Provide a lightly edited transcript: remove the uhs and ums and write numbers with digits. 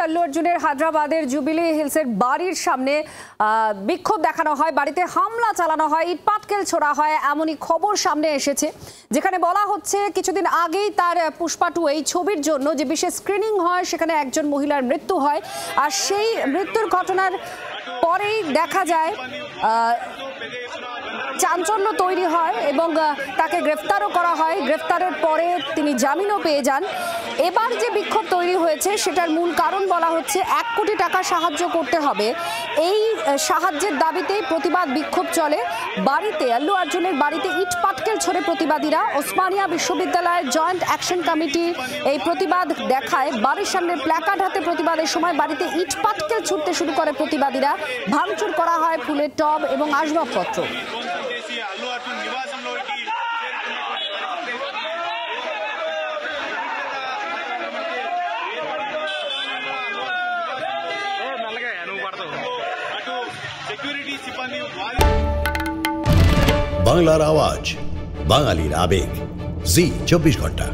আল্লু অর্জুনের হায়দ্রাবাদের জুবিলি হিলসের বাড়ির সামনে বিক্ষোভ দেখানো হয়, বাড়িতে হামলা চালানো হয়, ইট পাটকেল ছোড়া হয়, এমনই খবর সামনে এসেছে। যেখানে বলা হচ্ছে কিছুদিন আগেই তার পুষ্পা 2 এই ছবির জন্য যে বিশেষ স্ক্রিনিং হয় সেখানে একজন মহিলার মৃত্যু হয়, আর সেই মৃত্যুর ঘটনার পরেই দেখা যায় চাঞ্চল্য তৈরি হয় এবং তাকে গ্রেফতারও করা হয়। গ্রেফতারের পরে তিনি জামিনও পেয়ে যান। এবার যে বিক্ষোভ তৈরি হয়েছে সেটার মূল কারণ বলা হচ্ছে 1 কোটি টাকা সাহায্য করতে হবে। এই সাহায্যের দাবিতেই প্রতিবাদ বিক্ষোভ চলে। বাড়িতে আল্লু অর্জুনের বাড়িতে ইট পাটকেল ছড়ে প্রতিবাদীরা। ওসমানিয়া বিশ্ববিদ্যালয়ের জয়েন্ট অ্যাকশন কমিটি এই প্রতিবাদ দেখায়। বাড়ির সামনে প্ল্যাকার্ড হাতে প্রতিবাদের সময় বাড়িতে ইট পাটকেল ছুটতে শুরু করে প্রতিবাদীরা। ভাঙচুর করা হয় ফুলের টব এবং আসবাবপত্র। বাংলার আওয়াজ, বাঙালির আবেগ, জি 24 ঘন্টা।